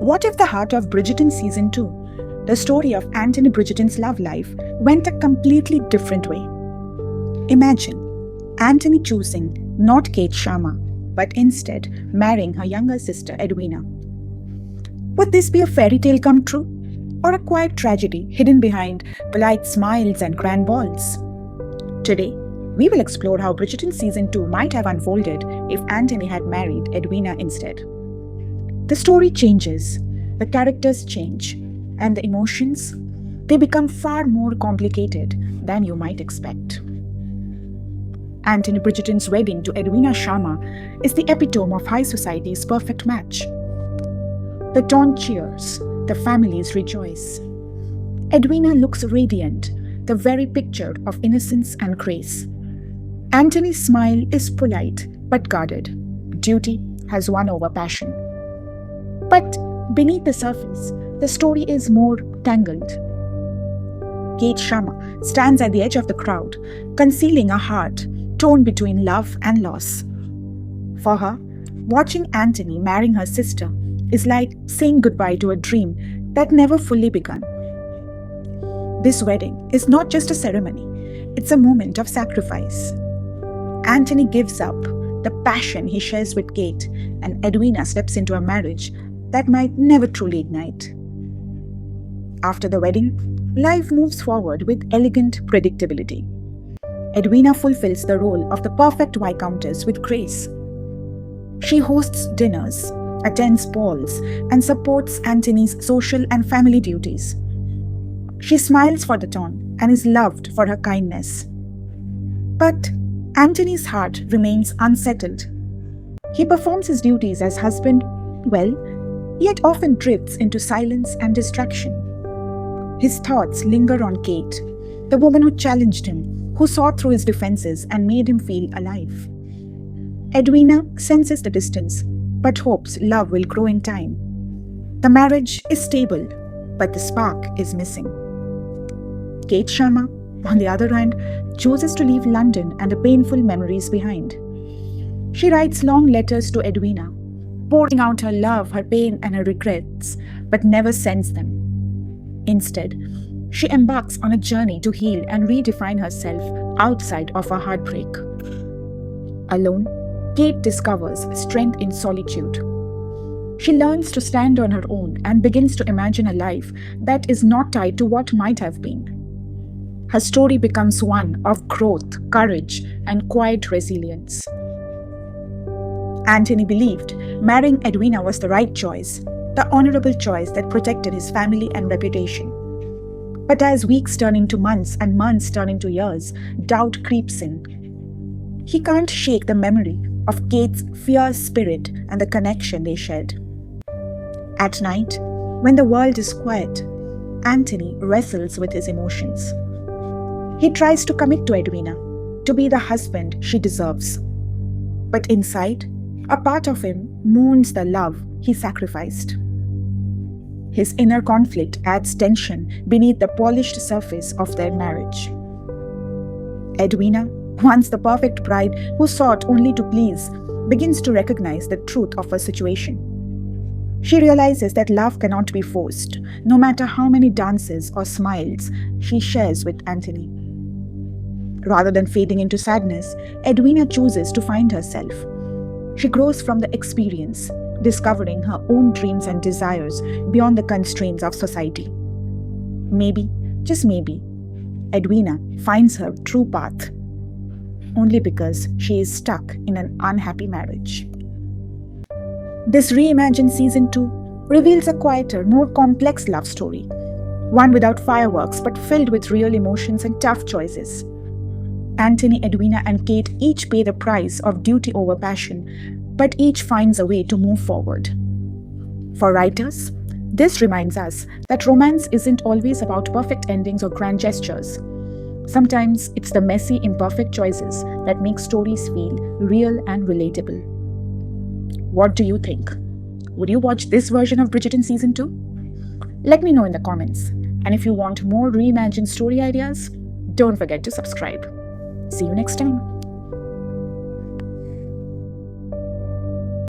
What if the heart of Bridgerton Season 2, the story of Anthony Bridgerton's love life, went a completely different way? Imagine Anthony choosing not Kate Sharma, but instead marrying her younger sister Edwina. Would this be a fairy tale come true, or a quiet tragedy hidden behind polite smiles and grand balls? Today, we will explore how Bridgerton Season 2 might have unfolded if Anthony had married Edwina instead. The story changes, the characters change, and the emotions, they become far more complicated than you might expect. Anthony Bridgerton's wedding to Edwina Sharma is the epitome of high society's perfect match. The town cheers, the families rejoice. Edwina looks radiant, the very picture of innocence and grace. Anthony's smile is polite but guarded. Duty has won over passion. But beneath the surface, the story is more tangled. Kate Sharma stands at the edge of the crowd, concealing a heart torn between love and loss. For her, watching Anthony marrying her sister is like saying goodbye to a dream that never fully begun. This wedding is not just a ceremony, it's a moment of sacrifice. Anthony gives up the passion he shares with Kate, and Edwina steps into a marriage that might never truly ignite. After the wedding, life moves forward with elegant predictability. Edwina fulfills the role of the perfect viscountess with grace. She hosts dinners, attends balls, and supports Anthony's social and family duties. She smiles for the town and is loved for her kindness. But Anthony's heart remains unsettled. He performs his duties as husband well, yet often drifts into silence and distraction. His thoughts linger on Kate, the woman who challenged him, who saw through his defenses and made him feel alive. Edwina senses the distance, but hopes love will grow in time. The marriage is stable, but the spark is missing. Kate Sharma, on the other hand, chooses to leave London and the painful memories behind. She writes long letters to Edwina, pouring out her love, her pain, and her regrets, but never sends them. Instead, she embarks on a journey to heal and redefine herself outside of her heartbreak. Alone, Kate discovers strength in solitude. She learns to stand on her own and begins to imagine a life that is not tied to what might have been. Her story becomes one of growth, courage, and quiet resilience. Anthony believed marrying Edwina was the right choice, the honorable choice that protected his family and reputation. But as weeks turn into months and months turn into years, doubt creeps in. He can't shake the memory of Kate's fierce spirit and the connection they shared. At night, when the world is quiet, Anthony wrestles with his emotions. He tries to commit to Edwina, to be the husband she deserves. But inside, a part of him mourns the love he sacrificed. His inner conflict adds tension beneath the polished surface of their marriage. Edwina, once the perfect bride who sought only to please, begins to recognize the truth of her situation. She realizes that love cannot be forced, no matter how many dances or smiles she shares with Anthony. Rather than fading into sadness, Edwina chooses to find herself. She grows from the experience, discovering her own dreams and desires beyond the constraints of society. Maybe, just maybe, Edwina finds her true path, only because she is stuck in an unhappy marriage. This reimagined Season 2 reveals a quieter, more complex love story, one without fireworks but filled with real emotions and tough choices. Anthony, Edwina, and Kate each pay the price of duty over passion, but each finds a way to move forward. For writers, this reminds us that romance isn't always about perfect endings or grand gestures. Sometimes it's the messy, imperfect choices that make stories feel real and relatable. What do you think? Would you watch this version of Bridgerton Season 2? Let me know in the comments. And if you want more reimagined story ideas, don't forget to subscribe. See you next time.